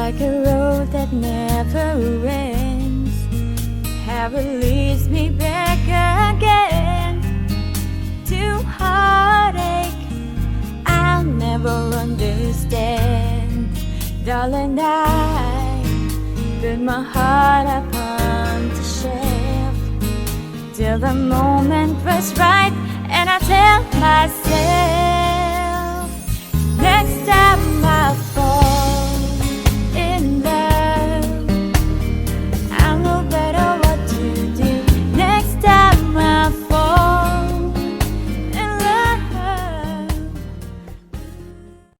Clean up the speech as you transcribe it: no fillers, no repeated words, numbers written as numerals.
like a road that never ends. How it leads me back again to heartache I'll never understand. Darling, I put my heart upon the shelf till the moment was right, and I tell myself, next time